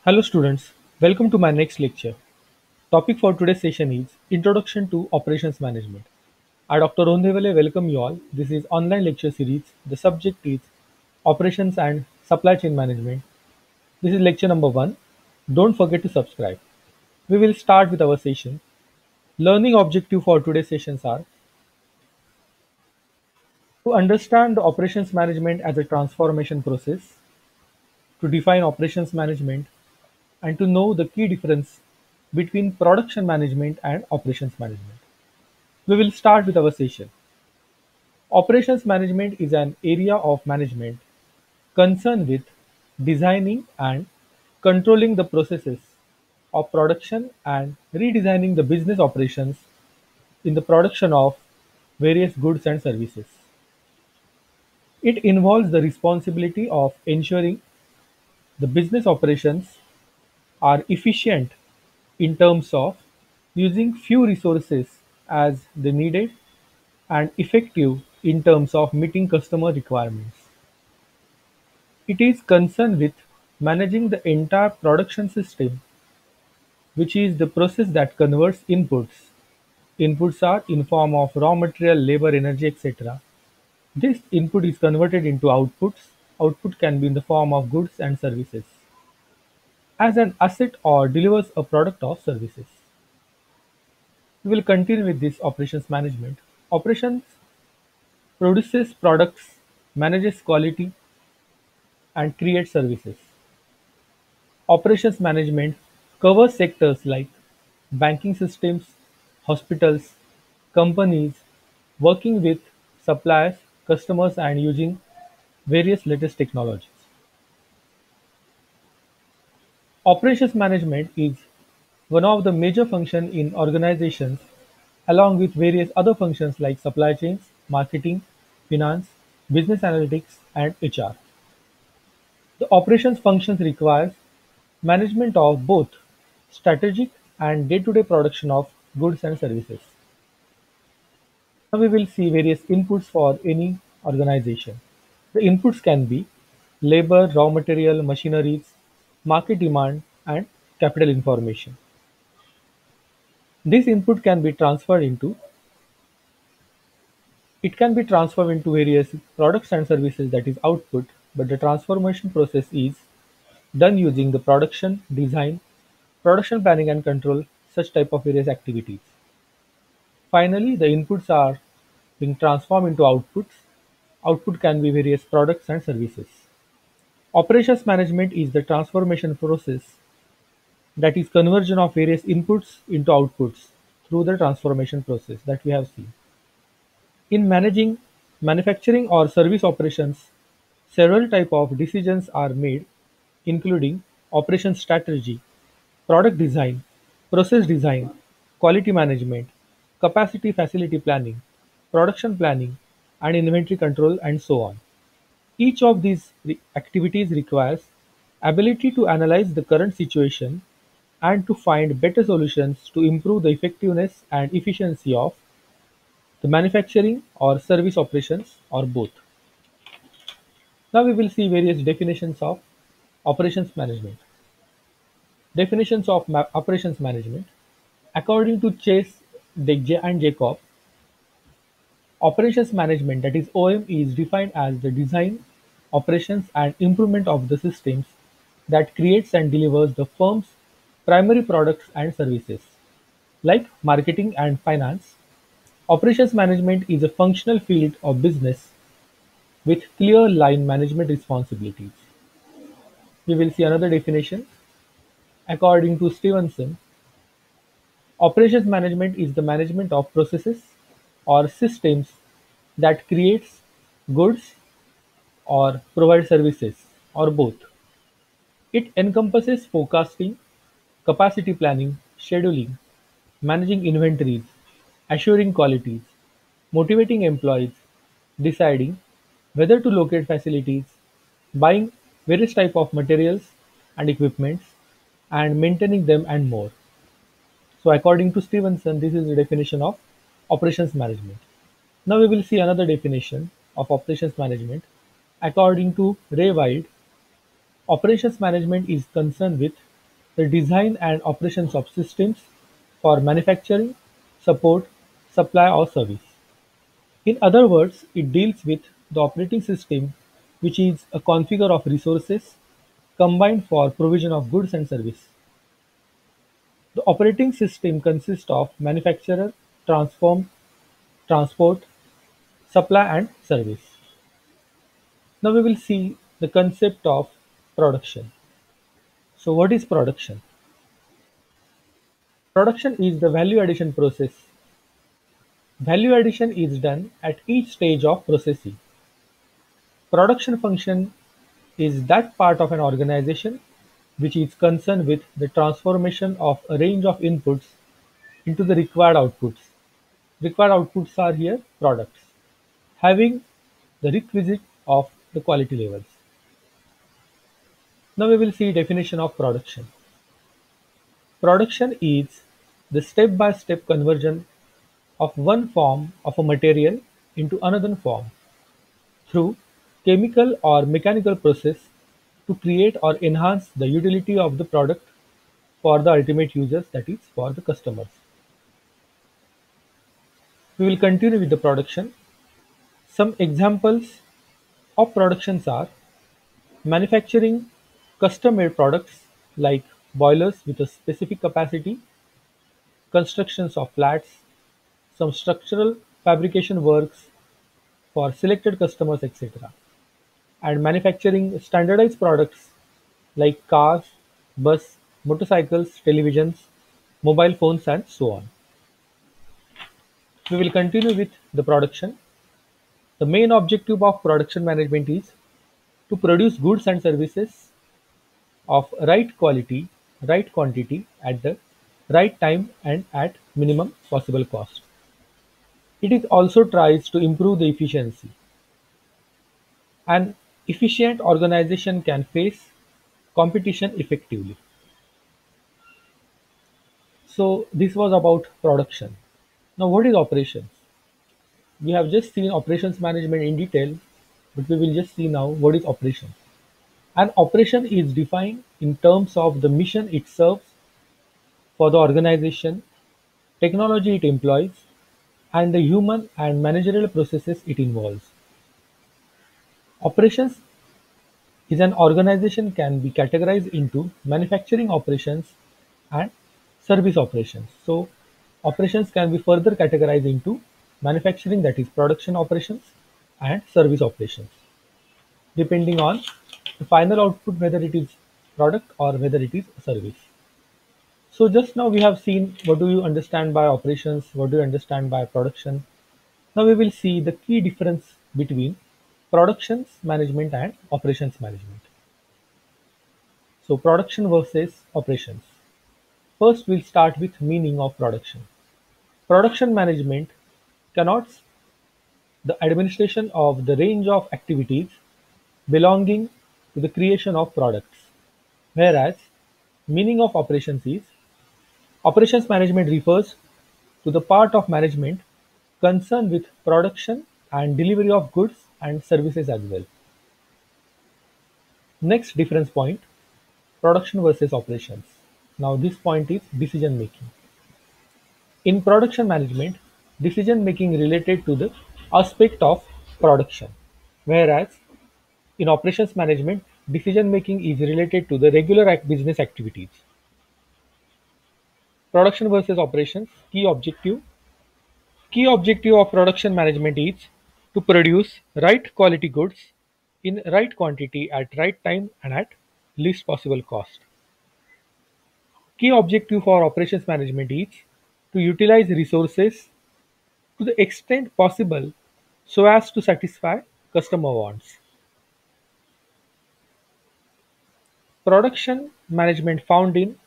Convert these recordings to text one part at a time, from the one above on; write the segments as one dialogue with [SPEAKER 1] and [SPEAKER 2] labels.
[SPEAKER 1] Hello students, welcome to my next lecture. Topic for today's session is Introduction to Operations Management. I Dr. Rondevale welcome you all. This is online lecture series. The subject is Operations and Supply Chain Management. This is lecture number 1. Don't forget to subscribe. We will start with our session. Learning objective for today's sessions are to understand the operations management as a transformation process, to define operations management, and to know the key difference between production management and operations management. We will start with our session. Operations management is an area of management concerned with designing and controlling the processes of production and redesigning the business operations in the production of various goods and services. It involves the responsibility of ensuring the business operations are efficient in terms of using few resources as they needed and effective in terms of meeting customer requirements. It is concerned with managing the entire production system, which is the process that converts inputs. Inputs are in form of raw material, labor, energy, etc. This input is converted into outputs. Output can be in the form of goods and services as an asset or delivers a product or services. We will continue with this operations management. Operations produces products, manages quality, and creates services. Operations management covers sectors like banking systems, hospitals, companies, working with suppliers, customers, and using various latest technologies. Operations management is one of the major functions in organizations along with various other functions like supply chains, marketing, finance, business analytics, and HR. The operations functions requires management of both strategic and day-to-day production of goods and services. Now we will see various inputs for any organization. The inputs can be labor, raw material, machineries, market demand, and capital information. This input can be transferred into it can be transformed into various products and services, that is output, but the transformation process is done using the production, design, production planning and control, such type of various activities. Finally, the inputs are being transformed into outputs. Output can be various products and services. Operations management is the transformation process, that is conversion of various inputs into outputs through the transformation process that we have seen. In managing manufacturing or service operations, several types of decisions are made, including operation strategy, product design, process design, quality management, capacity facility planning, production planning, and inventory control, and so on. Each of these activities requires ability to analyze the current situation and to find better solutions to improve the effectiveness and efficiency of the manufacturing or service operations or both. Now we will see various definitions of operations management. Definitions of operations management. According to Chase and Jacob, operations management, that is OM, is defined as the design, operations and improvement of the systems that creates and delivers the firm's primary products and services. Like marketing and finance, operations management is a functional field of business with clear line management responsibilities. We will see another definition. According to Stevenson, operations management is the management of processes or systems that creates goods or provide services or both. It encompasses forecasting, capacity planning, scheduling, managing inventories, assuring qualities, motivating employees, deciding whether to locate facilities, buying various type of materials and equipments, and maintaining them and more. So according to Stevenson, this is the definition of operations management. Now we will see another definition of operations management. According to Ray Wild, operations management is concerned with the design and operations of systems for manufacturing, support, supply or service. In other words, it deals with the operating system, which is a configure of resources combined for provision of goods and service. The operating system consists of manufacturer, transform, transport, supply and service. Now we will see the concept of production. So what is production? Production is the value addition process. Value addition is done at each stage of processing. Production function is that part of an organization which is concerned with the transformation of a range of inputs into the required outputs. Required outputs are here products, having the requisite of the quality levels. Now we will see definition of production. Production is the step-by-step conversion of one form of a material into another form through chemical or mechanical process to create or enhance the utility of the product for the ultimate users, that is for the customers. We will continue with the production. Some examples of productions are manufacturing custom-made products like boilers with a specific capacity, constructions of flats, some structural fabrication works for selected customers, etc., and manufacturing standardized products like cars, bus, motorcycles, televisions, mobile phones, and so on. We will continue with the production. The main objective of production management is to produce goods and services of right quality, right quantity at the right time and at minimum possible cost. It is also tries to improve the efficiency. An efficient organization can face competition effectively. So this was about production. Now what is operations? We have just seen operations management in detail, but we will just see now what is operations. An operation is defined in terms of the mission it serves for the organization, technology it employs, and the human and managerial processes it involves. Operations is an organization can be categorized into manufacturing operations and service operations. So operations can be further categorized into manufacturing, that is production operations, and service operations, depending on the final output, whether it is product or whether it is service. So just now we have seen what do you understand by operations, what do you understand by production. Now we will see the key difference between productions management and operations management. So production versus operations. First we'll start with meaning of production. Production management connotes the administration of the range of activities belonging to the creation of products, whereas meaning of operations is operations management refers to the part of management concerned with production and delivery of goods and services as well. Next difference point, production versus operations. Now this point is decision making. In production management, decision making related to the aspect of production, whereas in operations management, decision making is related to the regular business activities. Production versus operations, key objective. Key objective of production management is to produce right quality goods in right quantity at right time and at least possible cost. Key objective for operations management is to utilize resources to the extent possible so as to satisfy customer wants. Production management found in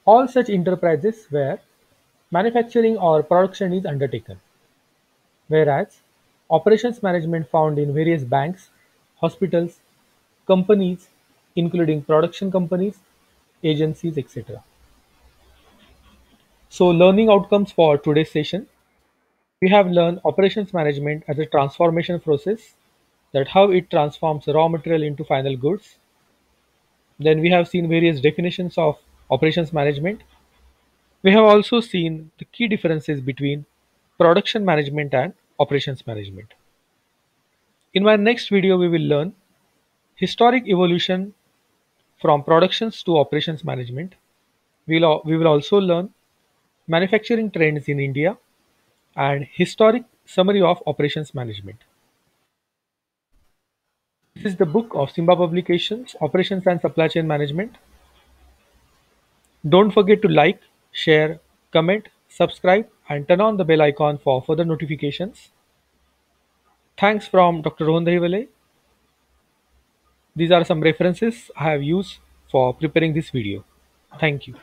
[SPEAKER 1] all such enterprises where manufacturing or production is undertaken, whereas operations management found in various banks, hospitals, companies, including production companies, agencies, etc. So, learning outcomes for today's session. We have learned operations management as a transformation process, that how it transforms raw material into final goods. Then we have seen various definitions of operations management, we have also seen the key differences between production management and operations management. In my next video, we will learn historic evolution from productions to operations management. We will also learn manufacturing trends in India and historic summary of operations management. This is the book of Simba Publications, Operations and Supply Chain Management. Don't forget to like, share, comment, subscribe, and turn on the bell icon for further notifications. Thanks from Dr. Rohan Dahiwale. These are some references I have used for preparing this video. Thank you.